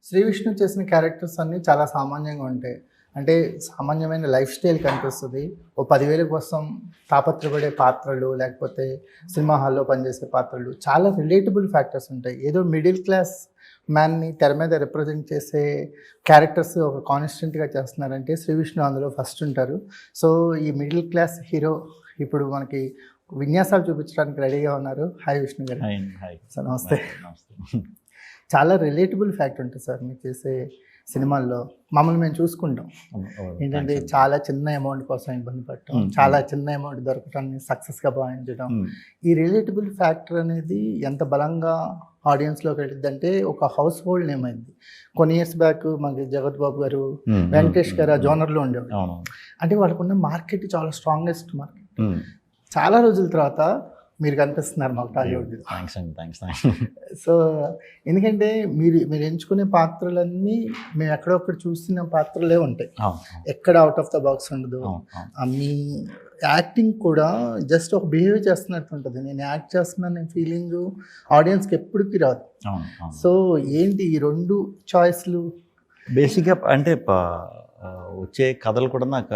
శ్రీ విష్ణు చేసిన క్యారెక్టర్స్ అన్నీ చాలా సామాన్యంగా ఉంటాయి. అంటే సామాన్యమైన లైఫ్ స్టైల్ కనిపిస్తది. ఓ 10,000 కోసం తాపత్రపడే పాత్రలు, లేకపోతే సినిమా హాల్‌లో పనిచేసే పాత్రలు చాలా రిలేటబుల్ ఫ్యాక్టర్స్ ఉంటాయి. ఏదో మిడిల్ క్లాస్ మ్యాన్‌ని తెర మీద రిప్రజెంట్ చేసే క్యారెక్టర్స్ ఒక కాన్స్టెంట్‌గా చేస్తున్నారంటే శ్రీ విష్ణు అందులో ఫస్ట్ ఉంటారు. సో, ఈ మిడిల్ క్లాస్ హీరో ఇప్పుడు మనకి విన్యాసాలు చూపించడానికి రెడీగా ఉన్నారు. హాయ్ విష్ణు గారు. హాయ్ అండి. హాయ్. సార్ నమస్తే. నమస్తే. చాలా రిలేటబుల్ ఫ్యాక్ట్ ఉంటుంది సార్ మీరు చేసే సినిమాల్లో. మమ్మల్ని మేము చూసుకుంటాం. ఏంటంటే చాలా చిన్న అమౌంట్ కోసం ఇబ్బంది పడటం, చాలా చిన్న అమౌంట్ దొరకటాన్ని సక్సెస్గా భావించడం. ఈ రిలేటబుల్ ఫ్యాక్టర్ అనేది ఎంత బలంగా ఆడియన్స్లోకి వెళ్ళిందంటే ఒక హౌస్ హోల్డ్ నేమ్ అయింది. కొన్ని ఇయర్స్ బ్యాక్ మనకి జగత్ బాబు గారు, వెంకటేష్ గారు ఆ జోనర్లో ఉండేవారు. అంటే వాళ్ళకున్న మార్కెట్ చాలా స్ట్రాంగెస్ట్ మార్కెట్. చాలా రోజుల తర్వాత మీరు కనిపిస్తున్నారు మాకు టాలీవుడ్. థ్యాంక్స్ అండి. థ్యాంక్స్. సో ఎందుకంటే మీరు ఎంచుకునే పాత్రలన్నీ మేము ఎక్కడొక్కడ చూస్తున్న పాత్రలే ఉంటాయి. ఎక్కడ అవుట్ ఆఫ్ ద బాక్స్ ఉండదు. మీ యాక్టింగ్ కూడా జస్ట్ ఒక బిహేవ్ చేస్తున్నట్టు ఉంటుంది. నేను యాక్ట్ చేస్తున్నాను ఫీలింగ్ ఆడియన్స్కి ఎప్పటికీ రాదు. సో ఏంటి ఈ రెండు చాయిస్లు? బేసిక్గా అంటే వచ్చే కథలు కూడా నాకు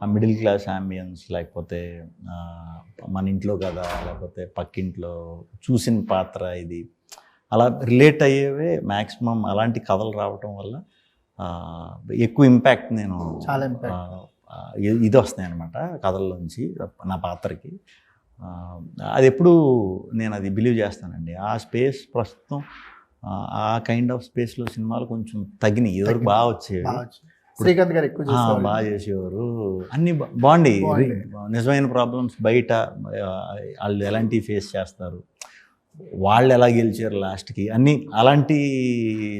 ఆ మిడిల్ క్లాస్ అంబియన్స్, లేకపోతే మన ఇంట్లో కదా, లేకపోతే పక్కింట్లో చూసిన పాత్ర ఇది అలా రిలేట్ అయ్యేవే మ్యాక్సిమం. అలాంటి కథలు రావటం వల్ల ఎక్కువ ఇంపాక్ట్ నేను చాలా ఇంపాక్ట్ ఇది వస్తాయి అన్నమాట కథల్లోంచి నా పాత్రకి. అది ఎప్పుడు నేను అది బిలీవ్ చేస్తానండి. ఆ స్పేస్ ప్రస్తుతం ఆ కైండ్ ఆఫ్ స్పేస్లో సినిమాలు కొంచెం తగ్గినాయి. ఇదివరకు బాగా వచ్చేవి. శ్రీకాంత్ గారు ఎక్కువ బాగా చేసేవారు. అన్నీ బాగుండి. నిజమైన ప్రాబ్లమ్స్ బయట వాళ్ళు ఎలాంటివి ఫేస్ చేస్తారు, వాళ్ళు ఎలా గెలిచారు లాస్ట్కి, అన్నీ అలాంటి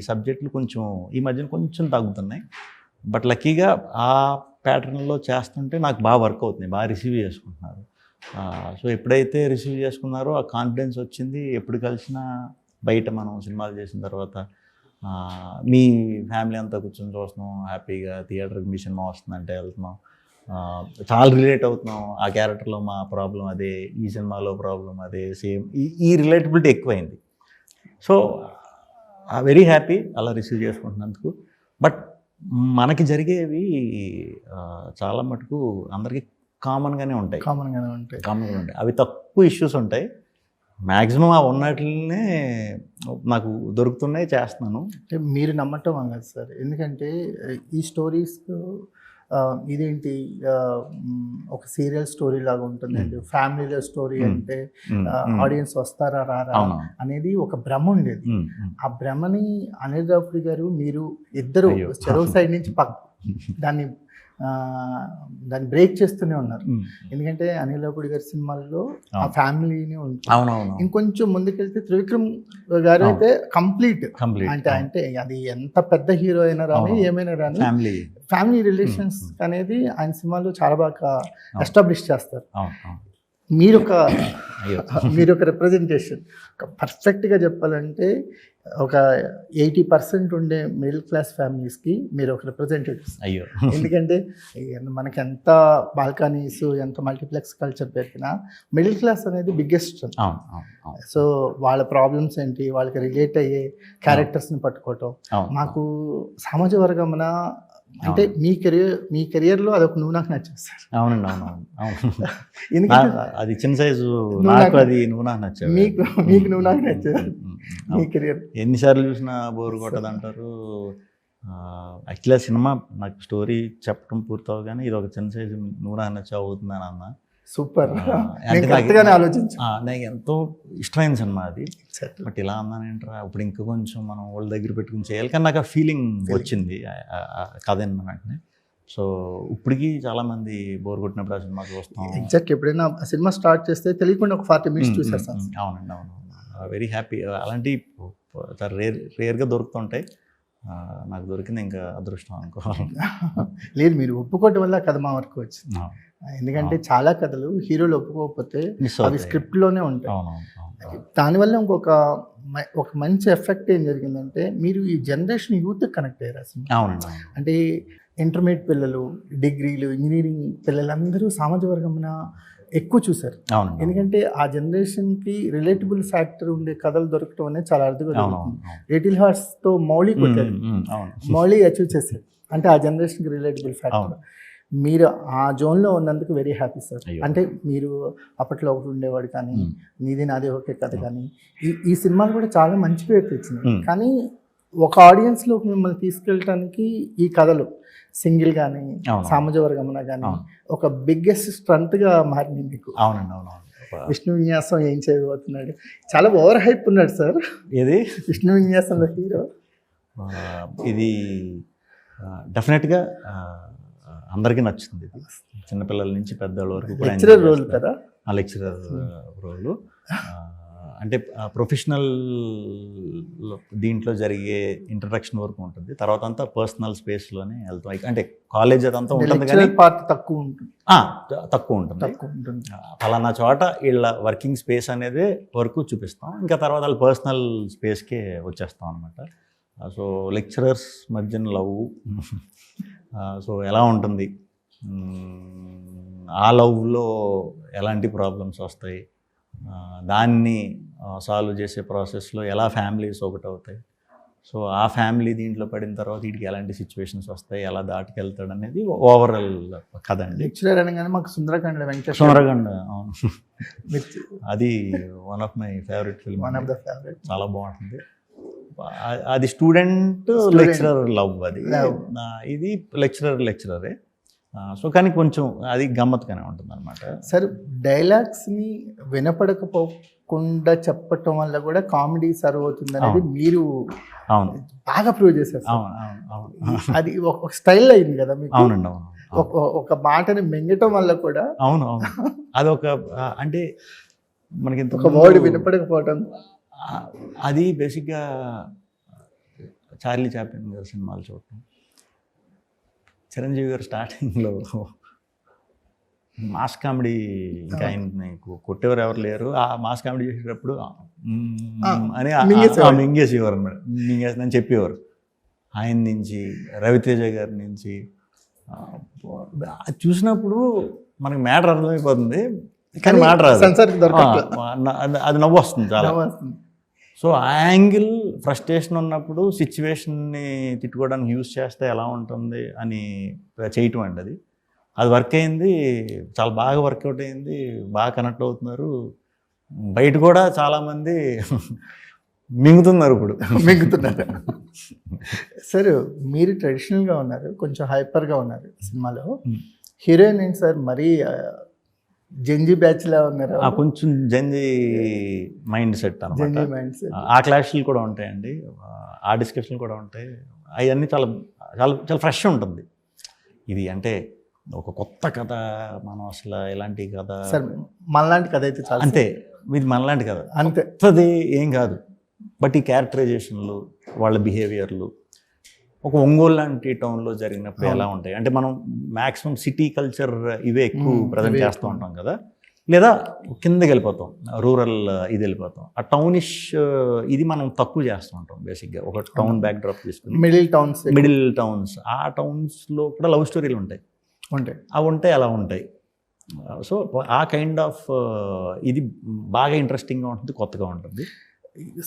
సబ్జెక్టులు కొంచెం ఈ మధ్యన కొంచెం తగ్గుతున్నాయి. బట్ లక్కీగా ఆ ప్యాటర్న్లో చేస్తుంటే నాకు బాగా వర్క్ అవుతుంది, బాగా రిసీవ్ చేసుకుంటున్నారు. సో ఎప్పుడైతే రిసీవ్ చేసుకున్నారో ఆ కాన్ఫిడెన్స్ వచ్చింది. ఎప్పుడు కలిసినా బయట మనం సినిమాలు చేసిన తర్వాత మీ ఫ్యామిలీ అంతా కూర్చొని చూస్తున్నాం హ్యాపీగా. థియేటర్కి మీ సినిమా వస్తుందంటే వెళ్తున్నాం, చాలా రిలేట్ అవుతున్నాం. ఆ క్యారెక్టర్లో మా ప్రాబ్లం అదే, ఈ సినిమాలో ప్రాబ్లం అదే, సేమ్. ఈ రిలేటబిలిటీ ఎక్కువైంది. సో వెరీ హ్యాపీ అలా రిసీవ్ చేసుకుంటున్నందుకు. బట్ మనకి జరిగేవి చాలా మటుకు అందరికీ కామన్గానే ఉంటాయి. కామన్గానే ఉంటాయి. అవి తక్కువ ఇష్యూస్ ఉంటాయి. మ్యాక్సిమం ఆ ఉన్నట్లనే నాకు దొరుకుతున్నాయి, చేస్తున్నాను. అంటే మీరు నమ్మటం అన్నది సార్. ఎందుకంటే ఈ స్టోరీస్ ఇదేంటి ఒక సీరియల్ స్టోరీ లాగా ఉంటుందండి. ఫ్యామిలీలో స్టోరీ అంటే ఆడియన్స్ వస్తారా రారా అనేది ఒక భ్రమ ఉండేది. ఆ భ్రమని అనిల్ రావుపూడి గారు మీరు ఇద్దరు చెరువు సైడ్ నుంచి దాన్ని బ్రేక్ చేస్తూనే ఉన్నారు. ఎందుకంటే అనిల్ రావుపూడి గారి సినిమాల్లో ఆ ఫ్యామిలీనే ఉంటుంది. ఇంకొంచెం ముందుకెళ్తే త్రివిక్రమ్ గారు అయితే కంప్లీట్ అంటే అది ఎంత పెద్ద హీరో అయినా రాని ఏమైనా రాని ఫ్యామిలీ రిలేషన్స్ అనేది ఆయన సినిమాలో చాలా బాగా ఎస్టాబ్లిష్ చేస్తారు. మీరొక రిప్రజెంటేషన్. పర్ఫెక్ట్గా చెప్పాలంటే ఒక 80% ఉండే మిడిల్ క్లాస్ ఫ్యామిలీస్కి మీరు ఒక రిప్రజెంటేటివ్స్. ఎందుకంటే మనకి ఎంత బాల్కనీస్, ఎంత మల్టీప్లెక్స్ కల్చర్ పెరిగినా మిడిల్ క్లాస్ అనేది బిగ్గెస్ట్. సో వాళ్ళ ప్రాబ్లమ్స్ ఏంటి, వాళ్ళకి రిలేట్ అయ్యే క్యారెక్టర్స్ని పట్టుకోవటం. మాకు సమాజ వర్గమున అంటే మీ కెరియర్లో అదొక నువ్వు నాకు నచ్చావు సార్. అవునండి. ఎందుకంటే అది చిన్న సైజు, నాకు అది నువ్వు నాకు నచ్చావు. మీకు నువ్వు నాకు నచ్చావు మీ కెరియర్. ఎన్నిసార్లు చూసినా బోర్ కొట్టదంటారు. యాక్చువల్గా సినిమా నాకు స్టోరీ చెప్పడం పూర్తవగానే ఇది ఒక చిన్న సైజు నువ్వు నాకు నచ్చావు అవుతుందని అన్న. సూపర్. నాకు ఎంతో ఇష్టమైన సినిమా అది. బట్ ఇలా అన్నానేంట్రా ఇప్పుడు ఇంకా కొంచెం మనం వాళ్ళ దగ్గర పెట్టుకుని చేయాలి, కానీ నాకు ఆ ఫీలింగ్ వచ్చింది కథ వెంటనే. సో ఇప్పటికీ చాలామంది బోర్ కొట్టినప్పుడు ఆ సినిమా చూస్తాం. ఎగ్జాక్ట్ ఎప్పుడైనా సినిమా స్టార్ట్ చేస్తే తెలియకుండా ఒక 40 minutes చూసేస్తాం. అవునండి. Very happy. అలాంటి రేర్గా దొరుకుతుంటాయి. నాకు దొరికింది ఇంకా అదృష్టం అనుకోవాలి. లేదు, మీరు ఒప్పుకోవటం వల్ల కథ మా వరకు వచ్చింది. ఎందుకంటే చాలా కథలు హీరోలు ఒప్పుకోకపోతే అవి స్క్రిప్ట్లోనే ఉంటాయి. దానివల్ల ఒక మంచి ఎఫెక్ట్ ఏం జరిగిందంటే మీరు ఈ జనరేషన్ యూత్ కనెక్ట్ అయ్యారు అసలు. అంటే ఇంటర్మీడియట్ పిల్లలు, డిగ్రీలు, ఇంజనీరింగ్ పిల్లలందరూ సామాజిక వర్గమున ఎక్కువ చూశారు. అవును ఎందుకంటే ఆ జనరేషన్కి రిలేటబుల్ ఫ్యాక్టర్ ఉండే కథలు దొరకడం అనేది చాలా అరుదుగా అవును దొరుకుతుంది. లిటిల్ హార్ట్స్తో మౌళి కొట్టారు, అవును మౌళి అచీవ్ చేశారు. అంటే ఆ జనరేషన్కి రిలేటబుల్ ఫ్యాక్టర్. మీరు ఆ జోన్లో ఉన్నందుకు వెరీ హ్యాపీ సార్. అంటే మీరు అప్పట్లో ఒకటి ఉండేవాడు కానీ, నీది నాది ఒకే కథ కానీ, ఈ సినిమాలు కూడా చాలా మంచి పేరు తెచ్చినాయి. కానీ ఒక ఆడియన్స్లోకి మిమ్మల్ని తీసుకెళ్ళటానికి ఈ కథలు సింగిల్ కానీ, సామాజ వర్గమున కానీ ఒక బిగ్గెస్ట్ స్ట్రెంత్గా మారింది మీకు. అవునండి అవునవును. విష్ణు విన్యాసం ఏం చేయబోతున్నాడు, చాలా ఓవర్ హైప్ ఉన్నాడు సార్. ఇది విష్ణు విన్యాసంలో హీరో. ఇది డెఫినెట్గా అందరికీ నచ్చుతుంది. ఇది చిన్నపిల్లల నుంచి పెద్దవాళ్ళ వరకు లెక్చరర్ రోల్ కదా. లెక్చరర్ రోలు అంటే ప్రొఫెషనల్ దీంట్లో జరిగే ఇంట్రడక్షన్ వరకు ఉంటుంది. తర్వాత అంతా పర్సనల్ స్పేస్లోనే వెళ్తాం. అంటే కాలేజ్ అదంతా ఉంటుంది కానీ పార్ట్ తక్కువ ఉంటుంది. తక్కువ ఉంటుంది. ఫలానా చోట వీళ్ళ వర్కింగ్ స్పేస్ అనేది వరకు చూపిస్తాం. ఇంకా తర్వాత వాళ్ళ పర్సనల్ స్పేస్కే వచ్చేస్తాం అనమాట. సో లెక్చరర్స్ మధ్యన లవ్, సో ఎలా ఉంటుంది, ఆ లవ్లో ఎలాంటి ప్రాబ్లమ్స్ వస్తాయి, దాన్ని సాల్వ్ చేసే ప్రాసెస్లో ఎలా ఫ్యామిలీస్ ఒకటి అవుతాయి, సో ఆ ఫ్యామిలీ దీంట్లో పడిన తర్వాత వీటికి ఎలాంటి సిచ్యువేషన్స్ వస్తాయి, ఎలా దాటుకెళ్తాడు అనేది ఓవరాల్ కథ అండి. లెక్చరర్ అనగానే మాకు సుందరకాండ వెంకటేశ్వర సుందరకాండ, అవును, అది one of my favourite film. One of the favourite, చాలా బాగుంటుంది. అది స్టూడెంట్ లెక్చరర్ లవ్. అది ఇది లెక్చరరే. సో కానీ కొంచెం అది గమ్మత్తుగానే ఉంటుంది అనమాట. సార్ డైలాగ్స్ని వినపడకపోకుండా చెప్పటం వల్ల కూడా కామెడీ సర్వ్ అవుతుంది అనేది మీరు అవును బాగా ప్రూవ్ చేశారు. అవును అది ఒక స్టైల్ అయింది కదా మీకు. అవునండి అవును. ఒక మాటని మింగటం వల్ల కూడా అవును అదొక అంటే మనకి ఒక వర్డ్ వినపడకపోవటం. అది బేసిక్గా చార్లీ చాప్లిన్ గారి సినిమాలు చూడటం, చిరంజీవి గారు స్టార్టింగ్లో మాస్ కామెడీ, ఇంకా ఆయన్ని కొట్టేవారు ఎవరు లేరు, ఆ మాస్ కామెడీ చేసేటప్పుడు అని మింగేసేవారు అన్నమాట. మింగేసిందని చెప్పేవారు. ఆయన నుంచి, రవితేజ గారి నుంచి చూసినప్పుడు మనకి మ్యాటర్ అర్థమైపోతుంది, కానీ మ్యాటర్ అది నవ్వు వస్తుంది చాలా. సో ఆ యాంగిల్ ఫ్రస్ట్రేషన్ ఉన్నప్పుడు సిచ్యువేషన్ని తిట్టుకోవడానికి యూజ్ చేస్తే ఎలా ఉంటుంది అని చేయటం అండి. అది వర్క్ అయింది, చాలా బాగా వర్కౌట్ అయింది, బాగా కనెక్ట్ అవుతున్నారు. బయట కూడా చాలామంది మింగుతున్నారు ఇప్పుడు. మింగుతున్నారు. సార్ మీరు ట్రెడిషనల్గా ఉన్నారు, కొంచెం హైపర్గా ఉన్నారు సినిమాలో. హీరోయిన్ ఏంటి సార్ మరీ జంజీ బ్యాచ్ లా ఉన్నారు? కొంచెం జంజీ మైండ్ సెట్ అన్నమాట. ఆ క్లాష్లు కూడా ఉంటాయండి, ఆ డిస్కషన్లు కూడా ఉంటాయి. అవన్నీ చాలా చాలా చాలా ఫ్రెష్ ఉంటుంది. ఇది అంటే ఒక కొత్త కథ, మనం అసలు ఎలాంటి కథ సార్ మనలాంటి కథ అయితే చాలా అంతే. ఇది మనలాంటి కథ అంతే, కొత్తది ఏం కాదు. బట్ ఈ క్యారెక్టరైజేషన్లు, వాళ్ళ బిహేవియర్లు ఒక ఒంగోలు లాంటి టౌన్లో జరిగినప్పుడు ఎలా ఉంటాయి అంటే, మనం మ్యాక్సిమం సిటీ కల్చర్ ఇవే ఎక్కువ ప్రజెంట్ చేస్తూ ఉంటాం కదా, లేదా కిందకి వెళ్ళిపోతాం, రూరల్ ఇది వెళ్ళిపోతాం. ఆ టౌనిష్ ఇది మనం తక్కువ చేస్తూ ఉంటాం బేసిక్గా. ఒక టౌన్ బ్యాక్ డ్రాప్ తీసుకుని మిడిల్ టౌన్స్, ఆ టౌన్స్లో కూడా లవ్ స్టోరీలు ఉంటాయి. అవి ఉంటాయి, అలా ఉంటాయి. సో ఆ కైండ్ ఆఫ్ ఇది బాగా ఇంట్రెస్టింగ్గా ఉంటుంది, కొత్తగా ఉంటుంది.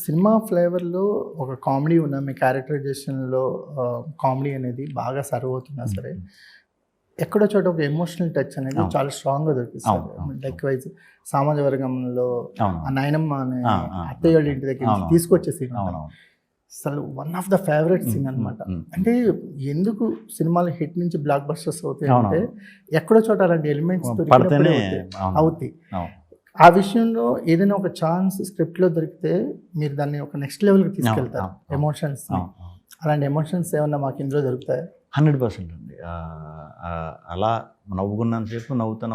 సినిమా ఫ్లేవర్లో ఒక కామెడీ ఉన్న మీ క్యారెక్టరైజేషన్లో కామెడీ అనేది బాగా సర్వ్ అవుతున్నా సరే, ఎక్కడో చోట ఒక ఎమోషనల్ టచ్ అనేది చాలా స్ట్రాంగ్గా దొరికిస్తుంది. లైక్ వైజ్ సామాజ వర్గంలో ఆ నాయనమ్మ అనే అత్తయ్య వాళ్ళ ఇంటి దగ్గర తీసుకొచ్చే సీన్ అసలు one of the favourite scene అనమాట. అంటే ఎందుకు సినిమాలు హిట్ నుంచి బ్లాక్ బస్టర్స్ అవుతాయి అంటే, ఎక్కడో చోట అలాంటి ఎలిమెంట్స్ అవుతాయి. ఆ విషయంలో ఏదైనా ఒక ఛాన్స్ స్క్రిప్ట్లో దొరికితే మీరు దాన్ని ఒక నెక్స్ట్ లెవెల్కి తీసుకెళ్తారు ఎమోషన్స్. అలాంటి ఎమోషన్స్ ఏమన్నా మాకు ఇందులో దొరుకుతాయి? 100% అండి. అలా నవ్వుకున్నంతసేపు నవ్వుతా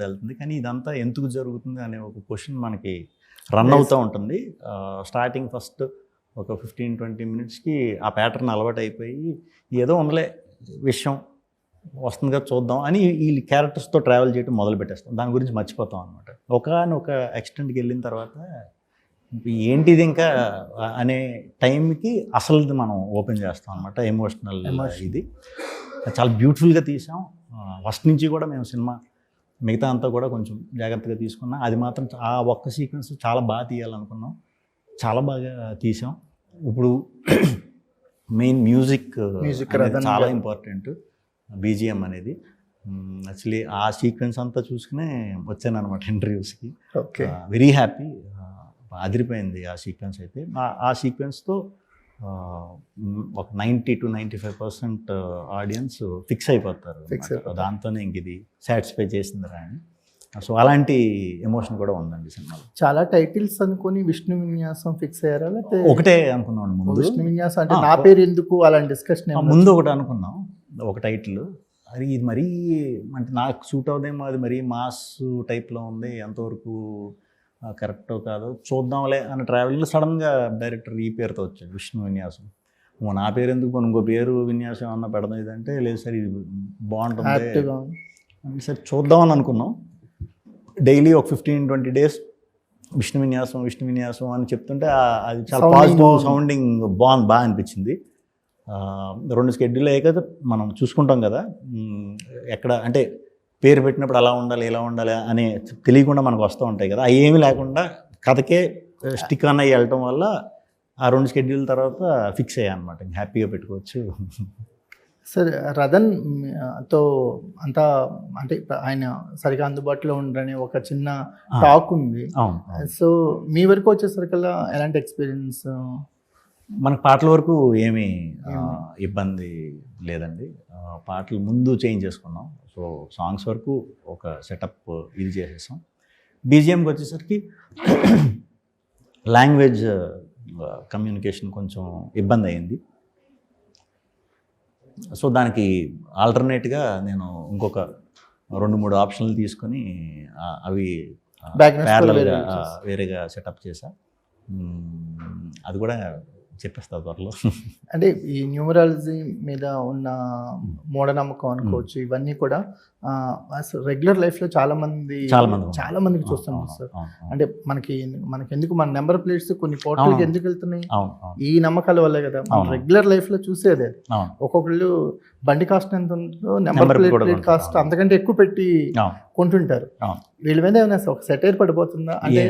వెళ్తుంది, కానీ ఇదంతా ఎందుకు జరుగుతుంది అనే ఒక క్వశ్చన్ మనకి రన్ అవుతూ ఉంటుంది. స్టార్టింగ్ ఫస్ట్ ఒక 15-20 మినిట్స్కి ఆ ప్యాటర్న్ అలవాటు అయిపోయి, ఏదో ఉండలే విషయం వస్తుంది కదా చూద్దాం అని ఈ క్యారెక్టర్స్తో ట్రావెల్ చేయడం మొదలు పెట్టేస్తాం. దాని గురించి మర్చిపోతాం అనమాట. ఒక ఎక్స్టెంట్కి వెళ్ళిన తర్వాత ఏంటిది ఇంకా అనే టైంకి అసలుది మనం ఓపెన్ చేస్తాం అనమాట. ఎమోషనల్ ఇది చాలా బ్యూటిఫుల్గా తీసాం. ఫస్ట్ నుంచి కూడా మేము సినిమా మిగతా అంతా కూడా కొంచెం జాగ్రత్తగా తీసుకున్నా. అది మాత్రం ఆ ఒక్క సీక్వెన్స్ చాలా బాగా తీయాలనుకున్నాం, చాలా బాగా తీసాం. ఇప్పుడు మెయిన్ మ్యూజిక్ అనేది చాలా ఇంపార్టెంట్, బీజిఎం అనేది. యాక్చువల్లీ ఆ సీక్వెన్స్ అంతా చూసుకునే వచ్చాను అనమాట ఇంటర్వ్యూస్కి. ఓకే, వెరీ హ్యాపీ, అదిరిపోయింది ఆ సీక్వెన్స్ అయితే. ఆ సీక్వెన్స్తో ఒక 90-95% ఆడియన్స్ ఫిక్స్ అయిపోతారు. దాంతోనే ఇంక ఇది సాటిస్ఫై చేసిందిరా అని. సో అలాంటి ఎమోషన్ కూడా ఉందండి సినిమాలో. చాలా టైటిల్స్ అనుకుని విష్ణు విన్యాసం ఫిక్స్ అయ్యారా, లేకపోతే ఒకటే అనుకున్నాం ముందు. విష్ణు విన్యాసం అంటే నా పేరు ఎందుకు అలాంటి డిస్కషన్ ముందు ఒకటి అనుకున్నాం, ఒక టైటిల్. అది ఇది మరీ అంటే నాకు సూట్ అవుదేమో, అది మరీ మాస్ టైప్లో ఉంది, ఎంతవరకు కరెక్టో కాదో చూద్దాంలే అని ట్రావెలింగ్లో సడన్గా డైరెక్టర్ ఈ పేరుతో వచ్చాడు, విష్ణు విన్యాసం. నా పేరు ఎందుకు, ఇంకో పేరు విన్యాసం అన్న పెడదాం ఇదంటే, లేదు సార్ ఇది బాగుంటుంది సార్ చూద్దామని అనుకున్నాం. డైలీ ఒక 15-20 డేస్ విష్ణు విన్యాసం అని చెప్తుంటే అది చాలా పాజిటివ్ సౌండింగ్ బాగా అనిపించింది. 2 స్కెడ్యూల్ అయ్యాక మనం చూసుకుంటాం కదా, ఎక్కడ అంటే పేరు పెట్టినప్పుడు అలా ఉండాలి ఇలా ఉండాలి అని తెలియకుండా మనకు వస్తూ ఉంటాయి కదా, అవి ఏమీ లేకుండా కథకే స్టిక్ అన్న వెళ్ళటం వల్ల ఆ 2 స్కెడ్యూల్ తర్వాత ఫిక్స్ అయ్యా అనమాట. హ్యాపీగా పెట్టుకోవచ్చు. సార్ రదన్ తో అంతా అంటే ఆయన సరిగా అందుబాటులో ఉండరని ఒక చిన్న టాక్ ఉంది. సో మీ వరకు వచ్చేసరికల్లా ఎలాంటి ఎక్స్పీరియన్స్? మనకు పాటల వరకు ఏమీ ఇబ్బంది లేదండి. పాటలు ముందు చేంజ్ చేసుకున్నాం. సో సాంగ్స్ వరకు ఒక సెటప్ ఇది చేసేసాం. బీజిఎంకి వచ్చేసరికి లాంగ్వేజ్ కమ్యూనికేషన్ కొంచెం ఇబ్బంది అయింది. సో దానికి ఆల్టర్నేట్గా నేను ఇంకొక 2-3 ఆప్షన్లు తీసుకొని అవి ప్యారలల్గా వేరేగా సెటప్ చేశా. అది కూడా చెప్పేస్తా త్వరలో. అంటే ఈ న్యూమరాలజీ మీద ఉన్న మూఢనమ్మకం అనుకోవచ్చు, ఇవన్నీ కూడా రెగ్యులర్ లైఫ్లో చాలా మందికి చూస్తున్నాం సార్. అంటే మనకి ఎందుకు మన నెంబర్ ప్లేట్స్ కొన్ని పోర్టల్కి ఎందుకు వెళ్తున్నాయి? ఈ నమ్మకాల వల్లే కదా. రెగ్యులర్ లైఫ్లో చూసేదే ఒక్కొక్కళ్ళు బండి కాస్ట్ ఎంత ఉంటుందో నెంబర్ ప్లేట్ కాస్ట్ అంతకంటే ఎక్కువ పెట్టి కొంటుంటారు. వీళ్ళ మీద ఏమైనా ఒక సెటైర్ పడిపోతుందా? అంటే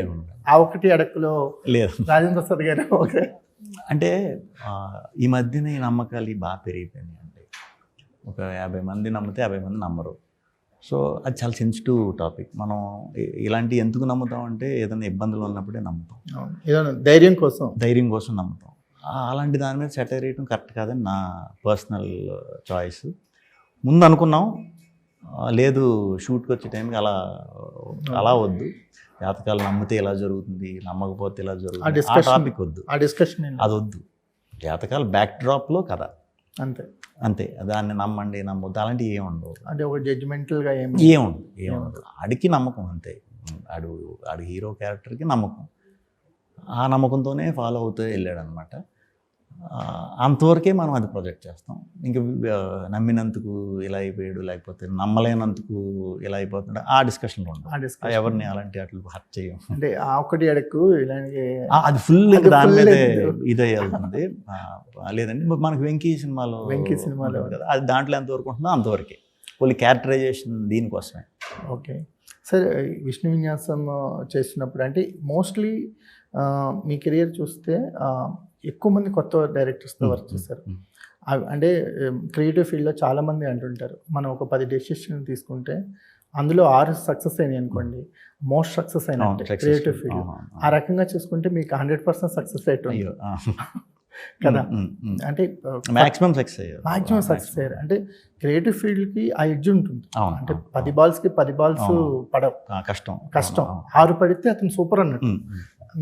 ఆ ఒకటి అడక్కులో లేదు రాజేంద్ర ప్రసాద్ గారు ఓకే. అంటే ఈ మధ్యన ఈ నమ్మకాలు బాగా పెరిగిపోయినాయి. అంటే ఒక 50 మంది నమ్మితే 50 మంది నమ్మరు. సో అది చాలా సెన్సిటివ్ టాపిక్. మనం ఇలాంటి ఎందుకు నమ్ముతాం అంటే ఏదైనా ఇబ్బందులు ఉన్నప్పుడే నమ్ముతాం, ఏదైనా ధైర్యం కోసం నమ్ముతాం. అలాంటి దాని మీద సెటైర్ వేయడం కరెక్ట్ కాదని నా పర్సనల్ చాయిస్. ముందు అనుకున్నాం, లేదు షూట్కి వచ్చే టైంకి అలా వద్దు, జాతకాలు నమ్మితే ఇలా జరుగుతుంది, నమ్మకపోతే ఇలా జరుగుతుంది, ఆ టాపిక్ వద్దు, ఆ డిస్కషన్ అది వద్దు. జాతకాలు బ్యాక్ డ్రాప్లో కదా, అంతే. దాన్ని నమ్మొద్దు అలాంటివి ఏముండవు. అంటే ఒక జడ్జిమెంటల్గా ఏముండదు. ఆడికి నమ్మకం అంతే, ఆడు హీరో క్యారెక్టర్కి నమ్మకం, ఆ నమ్మకంతోనే ఫాలో అవుతూ వెళ్ళాడు అనమాట. అంతవరకే మనం అది ప్రొజెక్ట్ చేస్తాం. ఇంకా నమ్మినందుకు ఇలా అయిపోయాడు, లేకపోతే నమ్మలేనందుకు ఇలా అయిపోతుండే ఆ డిస్కషన్లో ఉండదు. ఎవరిని అలాంటి అట్లు హర్ట్ చేయం. అంటే ఆ ఒకటి అడక్కు అది ఫుల్ దాని మీద ఇదే వెళ్తుంది. లేదండి మనకు వెంకీ సినిమాలో కదా, అది దాంట్లో ఎంతవరకు ఉంటుందో అంతవరకే, ఓన్లీ క్యారెక్టరైజేషన్ దీనికోసమే. ఓకే సార్, విష్ణు విన్యాసం చేసినప్పుడు అంటే మోస్ట్లీ మీ కెరియర్ చూస్తే ఎక్కువ మంది కొత్త డైరెక్టర్స్తో వర్క్ చేశారు. అంటే క్రియేటివ్ ఫీల్డ్లో చాలామంది అంటుంటారు, మనం ఒక 10 డెసిషన్ తీసుకుంటే అందులో 6 సక్సెస్ అయినాయి అనుకోండి, మోస్ట్ సక్సెస్ అయినట్టే క్రియేటివ్ ఫీల్డ్. ఆ రకంగా చూసుకుంటే మీకు 100% సక్సెస్ రేట్ ఉంది కదా. అంటే మాక్సిమం సక్సెస్ అయ్యారు. అంటే క్రియేటివ్ ఫీల్డ్కి ఆ ఎడ్జ్ ఉంటుంది. అంటే 10 బాల్స్కి 10 బాల్స్ పడవు, కష్టం. 6 పడితే అతను సూపర్ అన్నట్టు,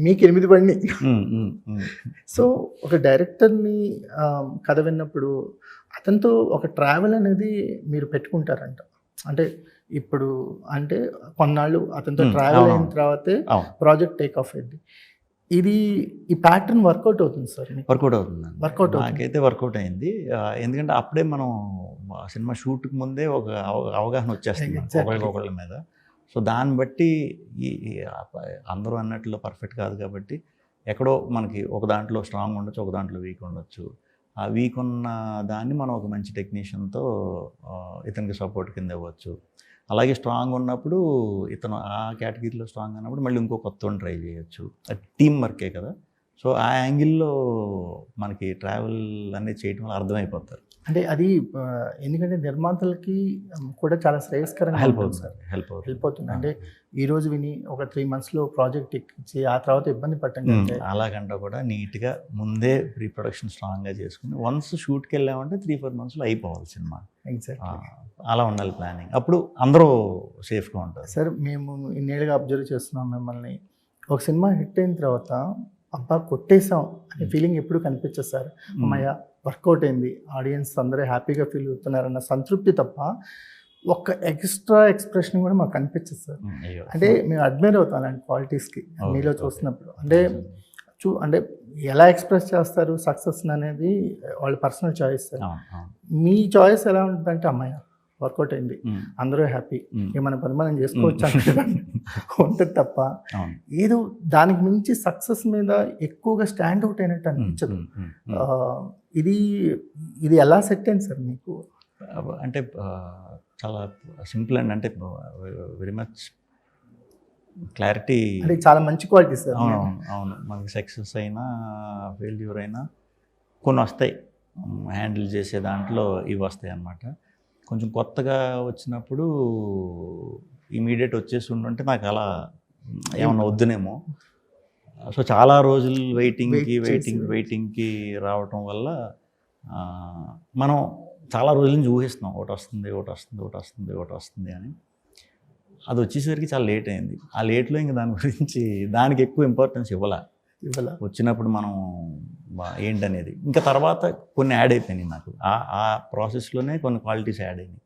మీకు 8 పడినాయి. సో ఒక డైరెక్టర్ని కథ విన్నప్పుడు అతనితో ఒక ట్రావెల్ అనేది మీరు పెట్టుకుంటారంట. అంటే ఇప్పుడు అంటే కొన్నాళ్ళు అతనితో ట్రావెల్ అయిన తర్వాతే ప్రాజెక్ట్ టేక్ ఆఫ్ అయింది. ఈ ప్యాటర్న్ వర్కౌట్ అవుతుంది సార్? వర్కౌట్ అవుతుంది, నాకైతే వర్కౌట్ అయింది. ఎందుకంటే అప్పుడే మనం సినిమా షూట్కి ముందే ఒక అవగాహన వచ్చేస్తుంది ఒకళ్ళ మీద. సో దాన్ని బట్టి అందరూ అన్నట్లు పర్ఫెక్ట్ కాదు కాబట్టి ఎక్కడో మనకి ఒక దాంట్లో స్ట్రాంగ్ ఉండొచ్చు, ఒక దాంట్లో వీక్ ఉండొచ్చు. ఆ వీక్ ఉన్న దాన్ని మనం ఒక మంచి టెక్నీషియన్తో ఇతనికి సపోర్ట్ కింద ఇవ్వచ్చు. అలాగే స్ట్రాంగ్ ఉన్నప్పుడు ఇతను ఆ కేటగిరీలో స్ట్రాంగ్ అన్నప్పుడు మళ్ళీ ఇంకో కొత్త ట్రై చేయొచ్చు. అది టీం వర్కే కదా. సో ఆ యాంగిల్లో మనకి ట్రావెల్ అనేది చేయడం వల్ల అర్థమైపోతారు. అంటే అది ఎందుకంటే నిర్మాతలకి కూడా చాలా శ్రేయస్కరంగా హెల్ప్ ఉంటుంది అవుతుంది సార్. హెల్ప్ అవుతుంది హెల్ప్ అవుతుంది. అంటే ఈ రోజు విని ఒక 3 monthsలో ప్రాజెక్ట్ ఎక్కించి ఆ తర్వాత ఇబ్బంది పట్టండి అంటే అలాగంటే కూడా నీట్గా ముందే ప్రీ ప్రొడక్షన్ స్ట్రాంగ్గా చేసుకుని వన్స్ షూట్కి వెళ్ళామంటే 3-4 monthsలో అయిపోవాలి సినిమా. ఎగ్జాక్ట్లీ అలా ఉండాలి ప్లానింగ్. అప్పుడు అందరూ సేఫ్గా ఉంటారు. సార్. మేము ఇన్నేళ్ళుగా అబ్జర్వ్ చేస్తున్నాం మిమ్మల్ని. ఒక సినిమా హిట్ అయిన తర్వాత అబ్బా కొట్టేసాం అనే ఫీలింగ్ ఎప్పుడు కనిపించదు సార్. అమ్మయ్య వర్కౌట్ అయింది, ఆడియన్స్ అందరూ హ్యాపీగా ఫీల్ అవుతున్నారన్న సంతృప్తి తప్ప ఒక్క ఎక్స్ట్రా ఎక్స్ప్రెషన్ కూడా మాకు కనిపించదు సార్. అంటే మేము అడ్మైర్ అవుతాం అలాంటి క్వాలిటీస్కి మీలో చూసినప్పుడు. అంటే ఎలా ఎక్స్ప్రెస్ చేస్తారు సక్సెస్ అనేది వాళ్ళ పర్సనల్ చాయిస్ సార్. మీ చాయిస్ ఎలా ఉంటుందంటే అమ్మాయి వర్కౌట్ అయింది, అందరూ హ్యాపీ, మన పని మనం చేసుకోవచ్చు అంటే ఉంటుంది తప్ప ఏదో దానికి మించి సక్సెస్ మీద ఎక్కువగా స్టాండ్ అవుట్ అయినట్టు అనిపించదు. ఇది ఎలా సెట్ అయింది సార్ మీకు? అంటే చాలా సింపుల్ అండి. అంటే వెరీ మచ్ క్లారిటీ. అంటే చాలా మంచి క్వాలిటీ సార్. అవును మనకి సక్సెస్ అయినా ఫెయిల్యూర్ అయినా కొన్ని వస్తాయి, హ్యాండిల్ చేసే దాంట్లో ఇవి వస్తాయి అన్నమాట. కొంచెం కొత్తగా వచ్చినప్పుడు ఇమీడియట్ వచ్చేసి ఉండుంటే నాకు అలా ఏమన్నా వద్దునేమో. సో చాలా రోజులు వెయిటింగ్కి రావటం వల్ల మనం చాలా రోజుల నుంచి ఊహిస్తున్నాం ఒకటి వస్తుంది అని. అది వచ్చేసరికి చాలా లేట్ అయింది. ఆ లేట్లో ఇంకా దానికి ఎక్కువ ఇంపార్టెన్స్ ఇవ్వాల. వచ్చినప్పుడు మనం ఏంటనేది ఇంకా తర్వాత కొన్ని యాడ్ అయిపోయినాయి నాకు. ఆ ప్రాసెస్లోనే కొన్ని క్వాలిటీస్ యాడ్ అయినాయి.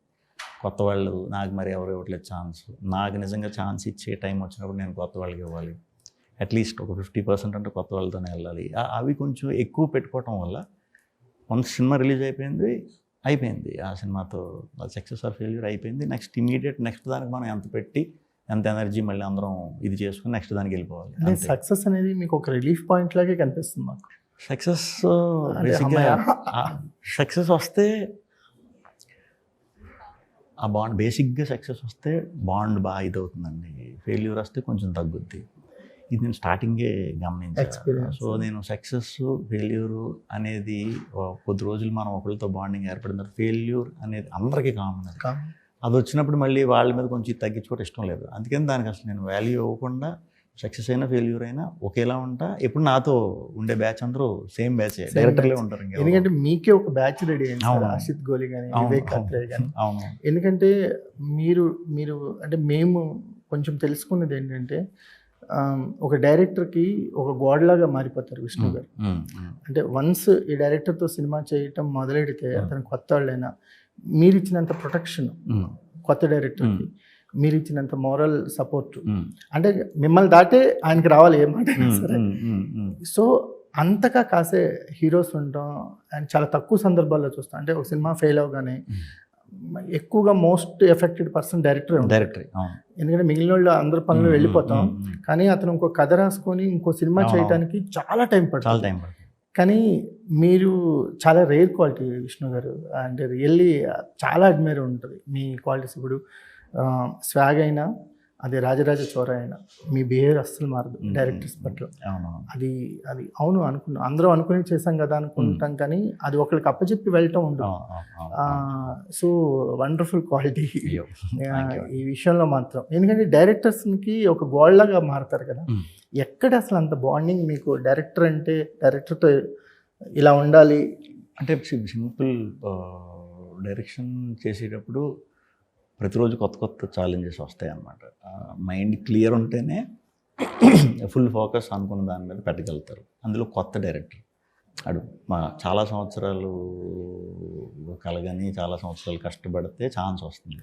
కొత్త వాళ్ళు నాకు మరి ఎవరు ఇవ్వట్లేదు ఛాన్స్. నాకు నిజంగా ఛాన్స్ ఇచ్చే టైం వచ్చినప్పుడు నేను కొత్త వాళ్ళకి ఇవ్వాలి. అట్లీస్ట్ ఒక 50% అంటే కొత్త వాళ్ళతోనే వెళ్ళాలి. అవి కొంచెం ఎక్కువ పెట్టుకోవటం వల్ల వన్స్ సినిమా రిలీజ్ అయిపోయింది. ఆ సినిమాతో సక్సెస్ ఆర్ ఫెయిల్యూర్ అయిపోయింది. నెక్స్ట్ దానికి మనం ఎంత ఎనర్జీ మళ్ళీ అందరం ఇది చేసుకుని నెక్స్ట్ దానికి వెళ్ళిపోవాలి. సక్సెస్ అనేది మీకు ఒక రిలీఫ్ పాయింట్ లాగే కనిపిస్తుంది నాకు. సక్సెస్ వస్తే ఆ బాండ్ బేసిక్గా సక్సెస్ వస్తే బాండ్ బాగా ఇదవుతుందండి. ఫెయిల్యూర్ వస్తే కొంచెం తగ్గుద్ది. ఇది నేను స్టార్టింగే గమనించాను. సో నేను సక్సెస్ ఫెయిల్యూర్ అనేది కొద్ది రోజులు మనం ఒకరితో బాండింగ్ ఏర్పడిన తర్వాత ఫెయిల్యూర్ అనేది అందరికీ కామన్. అది వచ్చినప్పుడు మళ్ళీ వాళ్ళ మీద కొంచెం తగ్గించుకోవడం ఇష్టం లేదు. అందుకని దానికి అసలు నేను వాల్యూ ఇవ్వకుండా సక్సెస్ అయినా ఫెయిల్యూర్ అయినా ఒకేలా ఉంటా. ఎప్పుడు నాతో ఉండే బ్యాచ్ అందరూ సేమ్ బ్యాచ్ డైరెక్టర్లే ఉంటారు. ఎందుకంటే మీకే ఒక బ్యాచ్ రెడీ అయింది, అసిత్ గోలి కానీ వివేక్ కత్రే కానీ. ఎందుకంటే మీరు అంటే మేము కొంచెం తెలుసుకున్నది ఏంటంటే ఒక డైరెక్టర్కి ఒక గోడలాగా మారిపోతారు విష్ణు గారు. అంటే వన్స్ ఈ డైరెక్టర్తో సినిమా చేయటం మొదలెడితే అతను కొత్త వాళ్ళైనా మీరు ఇచ్చినంత ప్రొటెక్షన్ కొత్త డైరెక్టర్కి, మీరు ఇచ్చినంత మోరల్ సపోర్ట్, అంటే మిమ్మల్ని దాటే ఆయనకి రావాలి ఏమాట సరే. సో అంతగా కాసే హీరోస్ ఉంటాం అండ్ చాలా తక్కువ సందర్భాల్లో చూస్తాం. అంటే ఒక సినిమా ఫెయిల్ అవగానే ఎక్కువగా మోస్ట్ ఎఫెక్టెడ్ పర్సన్ డైరెక్టర్. ఎందుకంటే మిగిలిన వాళ్ళు అందరి పనులు వెళ్ళిపోతాం, కానీ అతను ఇంకో కథ రాసుకొని ఇంకో సినిమా చేయడానికి చాలా టైం పడుతుంది. కానీ మీరు చాలా రేర్ క్వాలిటీ విష్ణు గారు. అంటే రియల్లీ చాలా అడ్మైర్ ఉంటుంది మీ క్వాలిటీస్. ఇప్పుడు స్వాగ్ అయినా అది రాజరాజ చోర అయినా మీ బిహేవియర్ అస్సలు మారదు డైరెక్టర్స్ పట్ల. అది అవును అనుకున్నాం, అందరూ అనుకుని చేసాం కదా అనుకుంటాం, కానీ అది ఒకరికి అప్పచెప్పి వెళ్ళటం ఉండదు. సో వండర్ఫుల్ క్వాలిటీ ఈ విషయంలో మాత్రం. ఎందుకంటే డైరెక్టర్స్కి ఒక గోల్డ్లాగా మారుతారు కదా. ఎక్కడ అసలు అంత బాండింగ్ మీకు డైరెక్టర్ అంటే డైరెక్టర్తో ఇలా ఉండాలి అంటే సింపుల్. డైరెక్షన్ చేసేటప్పుడు ప్రతిరోజు కొత్త ఛాలెంజెస్ వస్తాయి అన్నమాట. మైండ్ క్లియర్ ఉంటేనే ఫుల్ ఫోకస్ అనుకున్న దాని మీద పెట్టగలుగుతారు. అందులో కొత్త డైరెక్టర్ చాలా సంవత్సరాలు కలగని చాలా సంవత్సరాలు కష్టపడితే ఛాన్స్ వస్తుంది.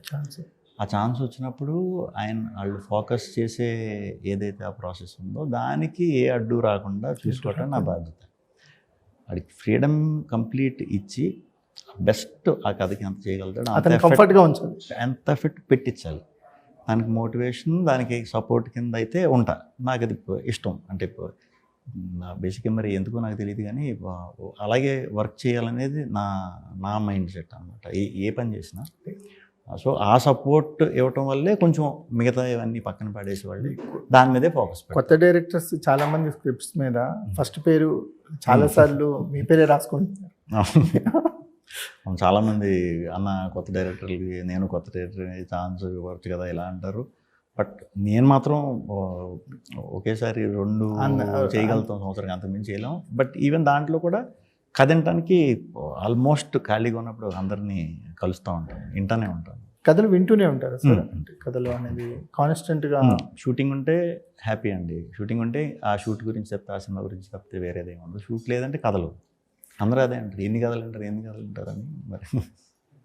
ఆ ఛాన్స్ వచ్చినప్పుడు వాళ్ళు ఫోకస్ చేసే ఏదైతే ఆ ప్రాసెస్ ఉందో దానికి ఏ అడ్డు రాకుండా చూసుకోవటం నా బాధ్యత. వాడికి ఫ్రీడమ్ కంప్లీట్ ఇచ్చి బెస్ట్ ఆ కథకి ఎంత చేయగలుగుతాడు కంఫర్ట్గా ఉంచాలి, ఎంత ఎఫెక్ట్ పెట్టించాలి. దానికి మోటివేషన్, దానికి సపోర్ట్ కింద అయితే ఉంటా. నాకు అది ఇష్టం. అంటే బేసిక్గా మరి ఎందుకో నాకు తెలియదు, కానీ అలాగే వర్క్ చేయాలనేది నా మైండ్ సెట్ అన్నమాట. ఏ పని చేసినా సో ఆ సపోర్ట్ ఇవ్వటం వల్లే కొంచెం మిగతా ఇవన్నీ పక్కన పడేసేవాళ్ళు, దాని మీదే ఫోకస్ పెట్టారు. కొత్త డైరెక్టర్స్ చాలా మంది స్క్రిప్ట్స్ మీద ఫస్ట్ పేరు చాలా సార్లు మీ పేరే రాసుకుంటున్నారు. చాలామంది అన్న కొత్త డైరెక్టర్లకి, నేను కొత్త డైరెక్టర్కి ఛాన్స్ ఇవ్వచ్చు కదా ఇలా అంటారు. బట్ నేను మాత్రం ఒకేసారి 2 చేయగలుగుతాం సంవత్సరానికి, అంతకుమించి చేయలేం. బట్ ఈవెన్ దాంట్లో కూడా కథ వినటానికి ఆల్మోస్ట్ ఖాళీగా ఉన్నప్పుడు అందరినీ కలుస్తూ ఉంటాను, వింటూనే ఉంటాను. కథలు వింటూనే ఉంటారు సార్? అంటే కథలు అనేది కాన్స్టెంట్గా షూటింగ్ ఉంటే హ్యాపీ అండి. షూటింగ్ ఉంటే ఆ షూట్ గురించి చెప్తే, ఆ సినిమా గురించి చెప్తే వేరేది ఏమి ఉండదు. షూట్ లేదంటే కథలు, అందరూ అదే అంటారు, ఎన్ని కథలు అంటారు అని. మరి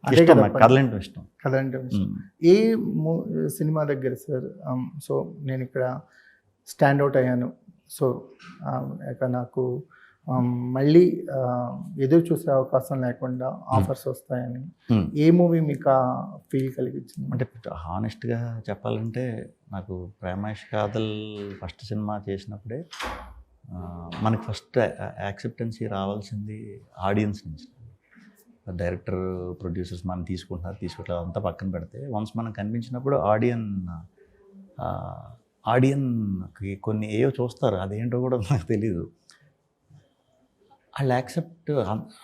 ఇష్టం నాకు కథలు అంటే ఇష్టం. కథ అంటే ఏ సినిమా దగ్గర సార్ సో నేను ఇక్కడ స్టాండ్ అవుట్ అయ్యాను, సో ఇక నాకు మళ్ళీ ఎదురు చూసే అవకాశం లేకుండా ఆఫర్స్ వస్తాయని ఏ మూవీ మీకు ఆ ఫీల్ కలిగించింది? అంటే హానెస్ట్గా చెప్పాలంటే నాకు ప్రేమేష్ కాదల్ ఫస్ట్ సినిమా చేసినప్పుడే మనకి ఫస్ట్ యాక్సెప్టెన్సీ రావాల్సింది ఆడియన్స్ నుంచి. డైరెక్టర్, ప్రొడ్యూసర్స్ మనం తీసుకోవట్లేదు అంతా పక్కన పెడితే, వన్స్ మనం కనిపించినప్పుడు ఆడియన్కి కొన్ని ఏవో చూస్తారు, అదేంటో కూడా నాకు తెలీదు. వాళ్ళు యాక్సెప్ట్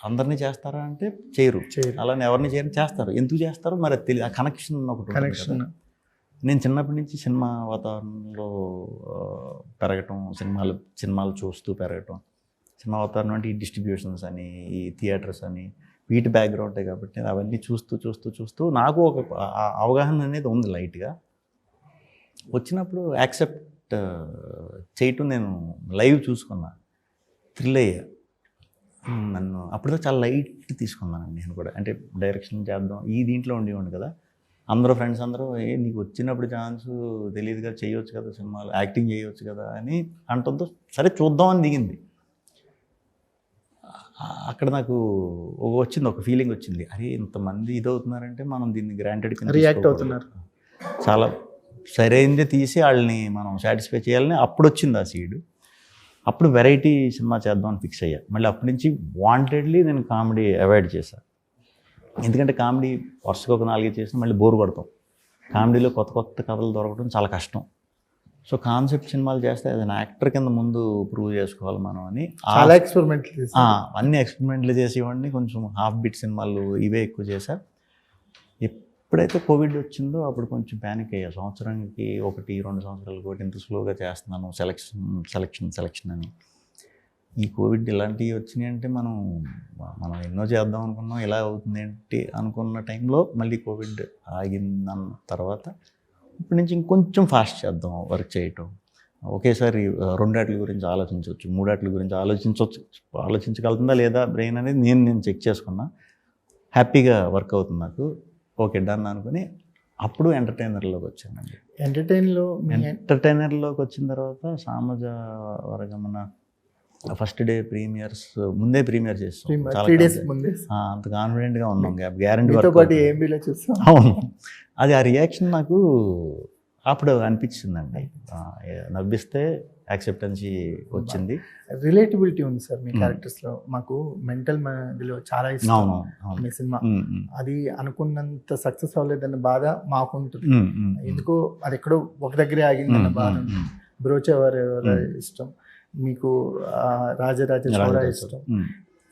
అందరినీ చేస్తారా అంటే చేయరు, అలానే ఎవరిని చేస్తారు. ఎందుకు చేస్తారో మరి అది తెలియదు. ఆ కనెక్షన్ ఒకటి. నేను చిన్నప్పటి నుంచి సినిమా వాతావరణంలో పెరగటం, సినిమాలు చూస్తూ పెరగటం. సినిమా వాతావరణం అంటే ఈ డిస్ట్రిబ్యూషన్స్ అని, ఈ థియేటర్స్ అని, వీటి బ్యాక్గ్రౌండే కాబట్టి అవన్నీ చూస్తూ నాకు ఒక అవగాహన అనేది ఉంది లైట్గా. వచ్చినప్పుడు యాక్సెప్ట్ చేయటం నేను లైవ్ చూసుకున్నా, థ్రిల్ అయ్యా. నన్ను అప్పుడుతో చాలా లైట్ తీసుకున్నాను నేను కూడా. అంటే డైరెక్షన్ చేద్దాం ఈ దీంట్లో ఉండేవాడు కదా, అందరూ ఫ్రెండ్స్ అందరూ నీకు వచ్చినప్పుడు ఛాన్స్ తెలియదు కదా, చేయొచ్చు కదా సినిమాలు, యాక్టింగ్ చేయొచ్చు కదా అని అంటంతో సరే చూద్దామని దిగింది. అక్కడ నాకు ఒక ఫీలింగ్ వచ్చింది, అరే ఇంతమంది ఇదవుతున్నారంటే మనం దీన్ని గ్రాంటెడ్ కింద రియాక్ట్ అవుతున్నారు, చాలా సరైనది తీసి వాళ్ళని మనం సాటిస్ఫై చేయాలని అప్పుడు వచ్చింది ఆ సీడ్. అప్పుడు వెరైటీ సినిమా చేద్దామని ఫిక్స్ అయ్యా. మళ్ళీ అప్పటి నుంచి వాంటెడ్లీ నేను కామెడీ అవాయిడ్ చేశాను. ఎందుకంటే కామెడీ వరుసగా ఒక 4 చేసిన మళ్ళీ బోర్ కొడతాం. కామెడీలో కొత్త కథలు దొరకడం చాలా కష్టం. సో కాన్సెప్ట్ సినిమాలు చేస్తే అది యాక్టర్ కింద ముందు ప్రూవ్ చేసుకోవాలి మనం అని చాలా ఎక్స్పెరిమెంట్లు అన్ని ఎక్స్పెరిమెంట్లు చేసేవాడిని. కొంచెం హాఫ్ బిట్ సినిమాలు ఇవే ఎక్కువ చేశా. ఎప్పుడైతే కోవిడ్ వచ్చిందో అప్పుడు కొంచెం ప్యానిక్ అయ్యా. సంవత్సరానికి 1-2 సంవత్సరాలు కూడా ఇంత స్లోగా చేస్తున్నాను సెలెక్షన్ అని. ఈ కోవిడ్ ఇలాంటివి వచ్చినాయి అంటే మనం ఎన్నో చేద్దాం అనుకున్నాం, ఇలా అవుతుంది ఏంటి అనుకున్న టైంలో మళ్ళీ కోవిడ్ ఆగిందన్న తర్వాత ఇప్పటి నుంచి ఇంకొంచెం ఫాస్ట్ చేద్దాం వర్క్ చేయటం. ఒకేసారి 2 ఆటల గురించి ఆలోచించవచ్చు, 3 ఆటల గురించి ఆలోచించగలుగుతుందా లేదా బ్రెయిన్ అనేది నేను చెక్ చేసుకున్నా. హ్యాపీగా వర్క్ అవుతుంది నాకు, ఓకే డన్ అనుకుని అప్పుడు ఎంటర్టైనర్లోకి వచ్చానండి. ఎంటర్టైనర్లోకి వచ్చిన తర్వాత సామాజ వర్గమన ఫస్ట్ డే ప్రీమియర్స్ ముందే ప్రీమియర్ చేస్తాం, అంత కాన్ఫిడెంట్గా ఉన్నాం, గ్యారంటీ అవును. అది ఆ రియాక్షన్ నాకు అప్పుడు అనిపించిందండి, నవ్విస్తే యాక్సెప్టెన్సీ వచ్చింది. రిలేటబిలిటీ ఉంది సార్ మీ క్యారెక్టర్స్లో. మాకు మెంటల్ మనలో చాలా ఇష్టం మీ సినిమా. అది అనుకున్నంత సక్సెస్ అవ్వలేదన్న బాధ మాకుంటుంది, ఎందుకో అది ఎక్కడో ఒక దగ్గరే ఆగిందన్న బాధ. బ్రోచేవారు ఇష్టం మీకు, రాజరాజ చోరా ఇష్టం,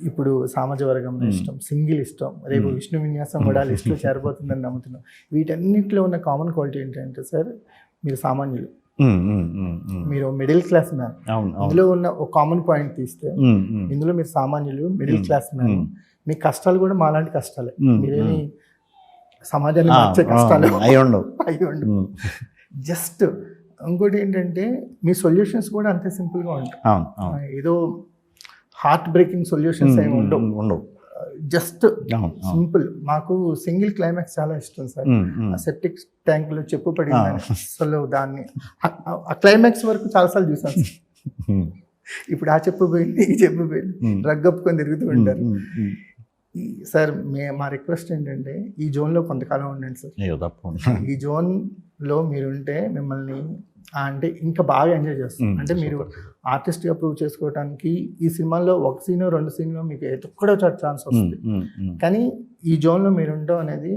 ఇప్పుడు సామాజ వర్గం ఇష్టం, సింగిల్ ఇష్టం, రేపు విష్ణు విన్యాసం కూడా లిస్టులో చేరబోతుందని నమ్ముతున్నాం. వీటన్నిటిలో ఉన్న కామన్ క్వాలిటీ ఏంటంటే సార్, మీరు సామాన్యులు, మీరు మిడిల్ క్లాస్ మ్యాన్. ఇందులో ఉన్న ఒక కామన్ పాయింట్ తీస్తే ఇందులో మీరు సామాన్యులు, మిడిల్ క్లాస్ మ్యాన్. మీ కష్టాలు కూడా మాలాంటి కష్టాలే, మీరేమి సమాజాన్ని మార్చే కష్టాలు అయి ఉండవు. జస్ట్ ఇంకోటి ఏంటంటే మీ సొల్యూషన్స్ కూడా అంతే సింపుల్గా ఉంటాయి, ఏదో హార్ట్ బ్రేకింగ్ సొల్యూషన్స్ ఏమి ఉండవు, జస్ట్ సింపుల్. మాకు సింగిల్ క్లైమాక్స్ చాలా ఇష్టం సార్. సెప్టిక్ ట్యాంక్ లో చెప్పు పడింది అసలు, దాన్ని ఆ క్లైమాక్స్ వరకు చాలాసార్లు చూసాను. ఇప్పుడు ఆ చెప్పు పోయింది, ఈ చెప్పు పోయింది, రగ్గప్పుకొని తిరుగుతూ ఉంటారు. సార్ మా రిక్వెస్ట్ ఏంటంటే ఈ జోన్లో కొంతకాలం ఉండండి సార్. ఈ జోన్లో మీరుంటే మిమ్మల్ని అంటే ఇంకా బాగా ఎంజాయ్ చేస్తాం. అంటే మీరు ఆర్టిస్ట్గా ప్రూవ్ చేసుకోవడానికి ఈ సినిమాలో 1 సీన్ 2 సీన్లో మీకు ఎక్కడో ఛాన్స్ వస్తుంది, కానీ ఈ జోన్లో మీరు ఉండడం అనేది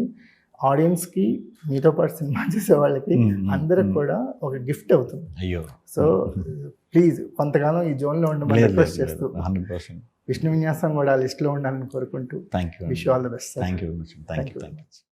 ఆడియన్స్కి, మీతో పాటు సినిమా చూసే వాళ్ళకి అందరికి కూడా ఒక గిఫ్ట్ అవుతుంది. అయ్యో, సో ప్లీజ్ కొంతకాలం ఈ జోన్లో ఉండమని రిక్వెస్ట్ చేస్తూ 100%. విష్ణు విన్యాసం కూడా లిస్ట్లో ఉండాలని కోరుకుంటూ thank you, wish you all the best. Thank you very much, thank you.